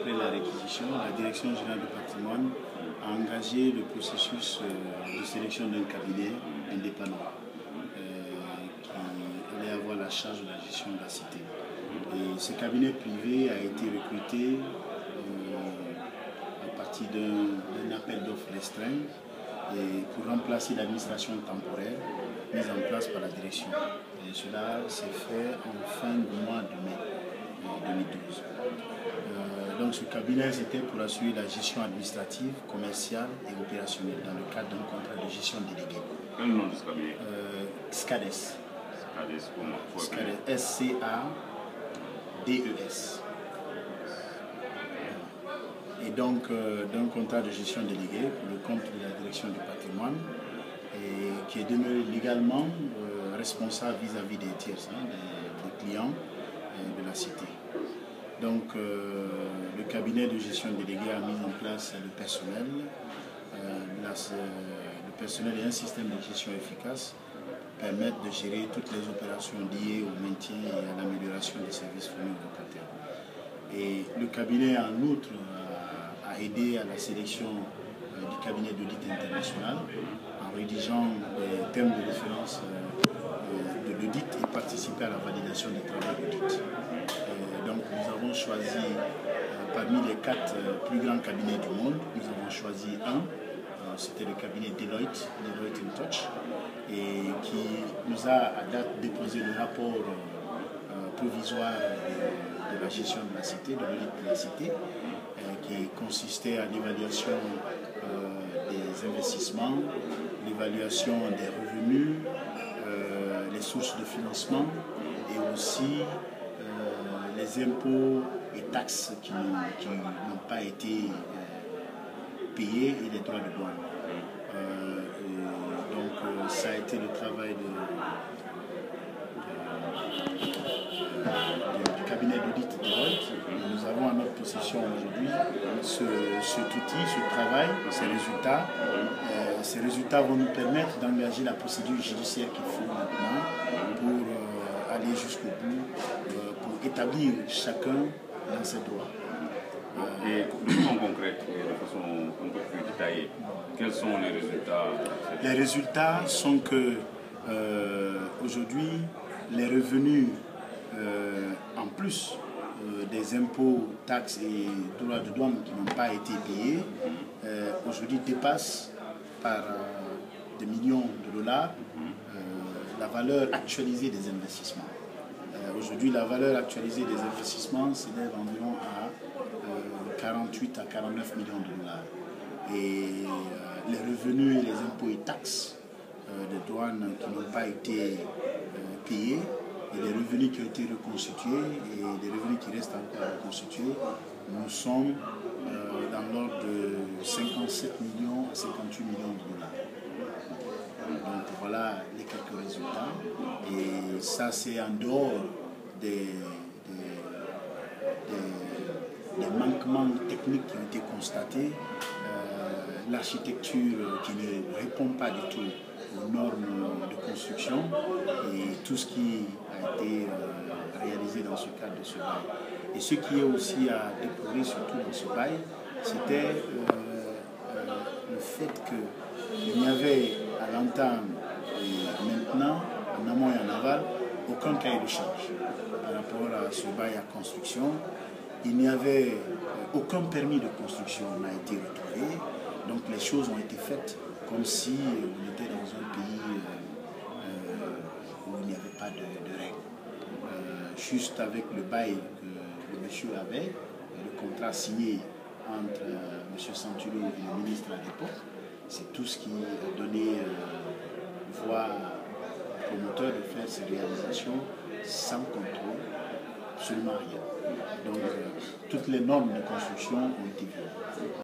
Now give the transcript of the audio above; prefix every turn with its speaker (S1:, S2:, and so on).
S1: après la réquisition, la Direction générale du patrimoine a engagé le processus de sélection d'un cabinet indépendant qui allait avoir la charge de la gestion de la cité. Et ce cabinet privé a été recruté à partir d'un appel d'offres restreint et pour remplacer l'administration temporaire mise en place par la direction. Et cela s'est fait en fin du mois de mai 2012. Donc ce cabinet, c'était pour assurer la gestion administrative, commerciale et opérationnelle dans le cadre d'un contrat de gestion délégué.
S2: Quel est le nom de ce cabinet?
S1: SCADES.
S2: SCADES, comment?
S1: SCADES, S-C-A-D-E-S. Et donc, d'un contrat de gestion délégué pour le compte de la direction du patrimoine, et qui est demeuré légalement responsable vis-à-vis des tiers, des clients de la cité. Donc, le cabinet de gestion délégué a mis en place le personnel. Le personnel et un système de gestion efficace permettent de gérer toutes les opérations liées au maintien et à l'amélioration des services fournis aux locataires. Et le cabinet, en outre, a aidé à la sélection du cabinet d'audit international en rédigeant les termes de référence de l'audit et participé à la validation des travaux d'audit. Donc nous avons choisi, parmi les 4 plus grands cabinets du monde, nous avons choisi un, c'était le cabinet Deloitte & Touch, et qui nous a à date déposé le rapport provisoire de la gestion de la cité, de l'audit de la cité, qui consistait à l'évaluation des investissements, l'évaluation des revenus, les sources de financement et aussi les impôts et taxes qui n'ont pas été payés et les droits de douane. Donc ça a été le travail du cabinet d'audit de Deloitte. Nous avons à notre possession aujourd'hui cet outil, ce travail, ces résultats. Ces résultats vont nous permettre d'engager la procédure judiciaire qu'il faut maintenant pour aller jusqu'au bout, pour établir chacun dans ses droits.
S2: Et de façon concrète, de façon un peu plus détaillée, quels sont les résultats?
S1: Les résultats sont que aujourd'hui, les revenus en plus des impôts, taxes et droits de douane qui n'ont pas été payés, aujourd'hui dépassent par des millions de dollars la valeur actualisée des investissements. Aujourd'hui, la valeur actualisée des investissements s'élève environ à 48 à 49 millions de dollars. Et les revenus et les impôts et taxes de douane qui n'ont pas été payés, et les revenus qui ont été reconstitués et les revenus qui restent encore à reconstituer, nous sommes dans l'ordre de 57 millions à 58 millions de dollars. Donc voilà les quelques résultats. Et ça, c'est en dehors des manquements techniques qui ont été constatés, l'architecture qui ne répond pas du tout aux normes de construction et tout ce qui a été réalisé dans ce cadre de ce bail. Et ce qui est aussi à déplorer surtout dans ce bail, c'était le fait qu'il n'y avait à l'entame et maintenant, en amont et en aval, aucun cahier de charge par rapport à ce bail à construction. Il n'y avait aucun permis de construction n'a été retrouvé, donc les choses ont été faites comme si on était dans un pays où il n'y avait pas de règles. Juste avec le bail que le monsieur avait, le contrat signé entre M. Santulou et le ministre à l'époque, c'est tout ce qui a donné voie au promoteur de faire ces réalisations sans contrôle, absolument rien. Donc toutes les normes de construction ont été violées.